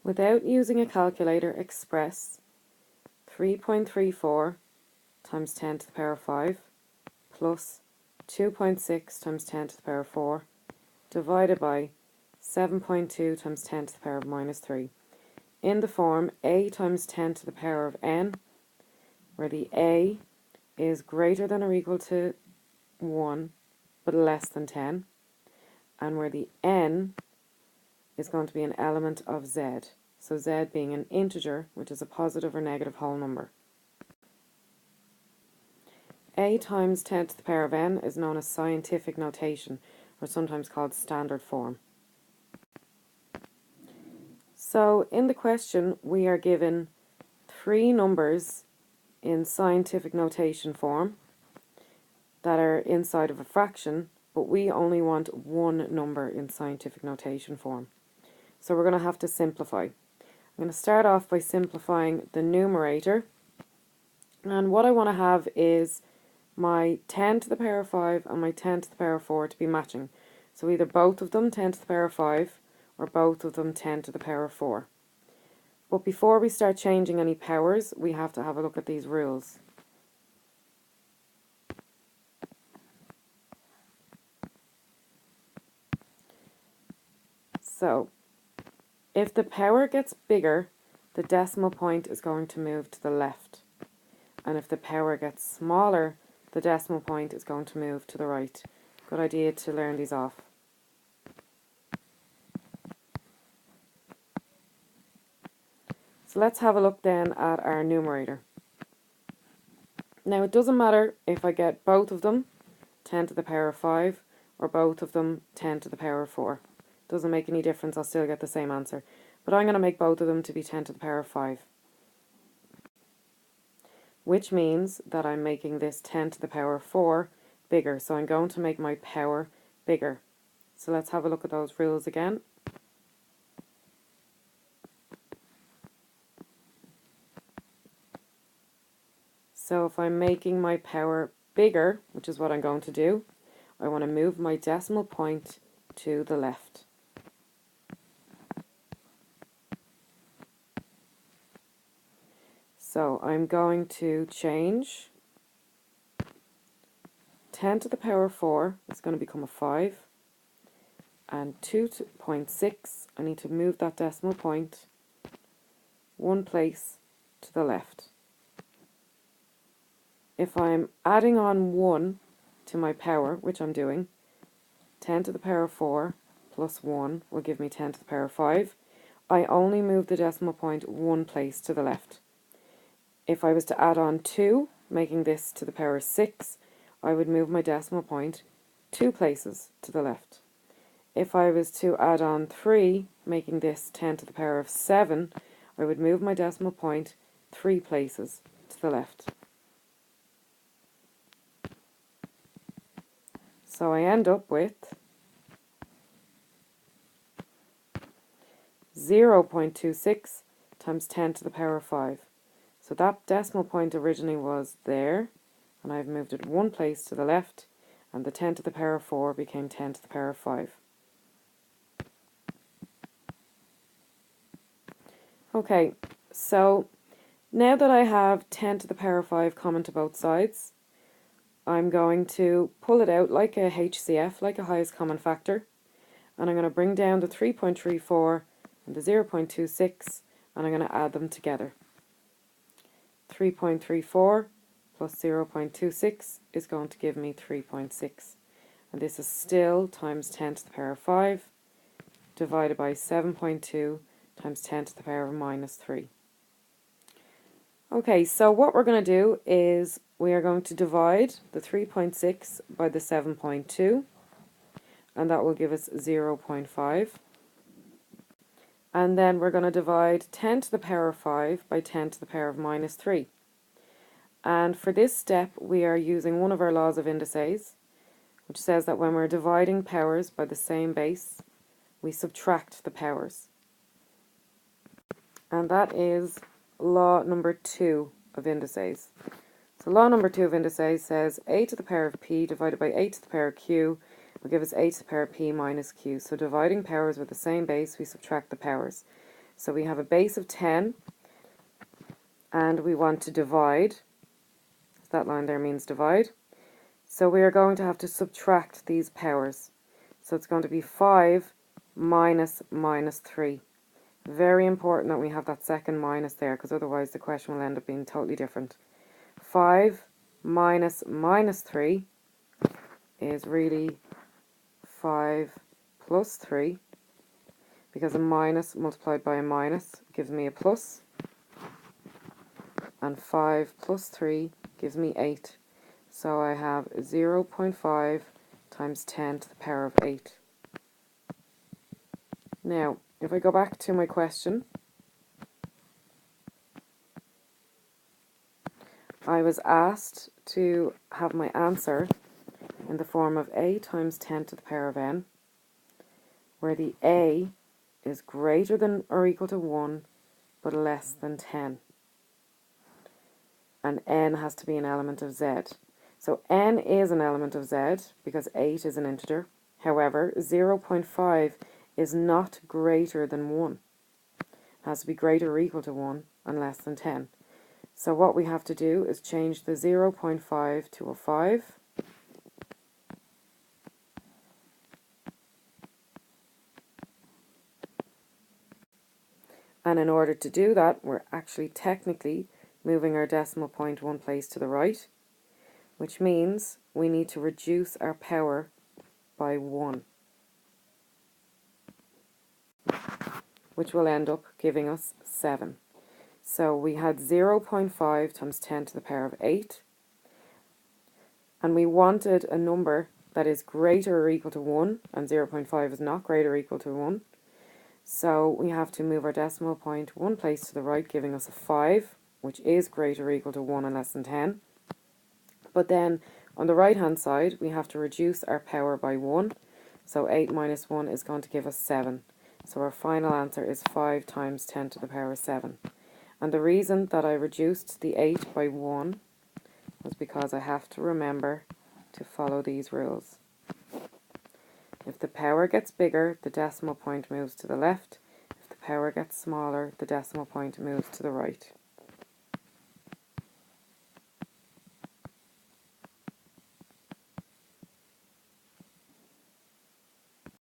Without using a calculator, express 3.34 times 10 to the power of 5 plus 2.6 times 10 to the power of 4 divided by 7.2 times 10 to the power of minus 3 in the form a times 10 to the power of n, where the a is greater than or equal to 1 but less than 10, and where the n is going to be an element of z, so z being an integer, which is a positive or negative whole number. A times 10 to the power of n is known as scientific notation, or sometimes called standard form. So in the question we are given three numbers in scientific notation form that are inside of a fraction, but we only want one number in scientific notation form. So we're going to have to simplify. I'm going to start off by simplifying the numerator, and what I want to have is my 10 to the power of 5 and my 10 to the power of 4 to be matching. So either both of them 10 to the power of 5 or both of them 10 to the power of 4. But before we start changing any powers, we have to have a look at these rules. So, if the power gets bigger, the decimal point is going to move to the left. And if the power gets smaller, the decimal point is going to move to the right. Good idea to learn these off. So let's have a look then at our numerator. Now it doesn't matter if I get both of them 10 to the power of 5 or both of them 10 to the power of 4. Doesn't make any difference, I'll still get the same answer. But I'm going to make both of them to be 10 to the power of 5. Which means that I'm making this 10 to the power of 4 bigger. So I'm going to make my power bigger. So let's have a look at those rules again. So if I'm making my power bigger, which is what I'm going to do, I want to move my decimal point to the left. So I'm going to change 10 to the power of 4 is going to become a 5, and 2.6, I need to move that decimal point one place to the left. If I'm adding on 1 to my power, which I'm doing, 10 to the power of 4 plus 1 will give me 10 to the power of 5. I only move the decimal point one place to the left. If I was to add on 2, making this to the power of 6, I would move my decimal point 2 places to the left. If I was to add on 3, making this 10 to the power of 7, I would move my decimal point 3 places to the left. So I end up with 0.26 times 10 to the power of 5. So that decimal point originally was there, and I've moved it one place to the left, and the 10 to the power of 4 became 10 to the power of 5. Okay, so now that I have 10 to the power of 5 common to both sides, I'm going to pull it out like a HCF, like a highest common factor, and I'm going to bring down the 3.34 and the 0.26, and I'm going to add them together. 3.34 plus 0.26 is going to give me 3.6, and this is still times 10 to the power of 5 divided by 7.2 times 10 to the power of minus 3. Okay, so what we're going to do is we are going to divide the 3.6 by the 7.2, and that will give us 0.5. And then we're going to divide 10 to the power of 5 by 10 to the power of minus 3. And for this step, we are using one of our laws of indices, which says that when we're dividing powers by the same base, we subtract the powers. And that is law number 2 of indices. So law number 2 of indices says a to the power of p divided by a to the power of q will give us a to the power of p minus q. So dividing powers with the same base, we subtract the powers. So we have a base of 10, and we want to divide. That line there means divide. So we are going to have to subtract these powers. So it's going to be 5 minus minus 3. Very important that we have that second minus there, because otherwise the question will end up being totally different. 5 minus minus 3 is really 5 plus 3, because a minus multiplied by a minus gives me a plus, and 5 plus 3 gives me 8. So I have 0.5 times 10 to the power of 8. Now, if I go back to my question, I was asked to have my answer in the form of a times 10 to the power of n, where the a is greater than or equal to 1, but less than 10. And n has to be an element of z. So n is an element of z because 8 is an integer. However, 0.5 is not greater than 1. It has to be greater or equal to 1 and less than 10. So what we have to do is change the 0.5 to a 5. And in order to do that, we're actually technically moving our decimal point one place to the right, which means we need to reduce our power by 1, which will end up giving us 7. So we had 0.5 times 10 to the power of 8, and we wanted a number that is greater or equal to 1, and 0.5 is not greater or equal to 1. So we have to move our decimal point one place to the right, giving us a 5, which is greater or equal to 1 and less than 10. But then on the right hand side, we have to reduce our power by 1. So 8 minus 1 is going to give us 7. So our final answer is 5 times 10 to the power 7. And the reason that I reduced the 8 by 1 was because I have to remember to follow these rules. If the power gets bigger, the decimal point moves to the left. If the power gets smaller, the decimal point moves to the right.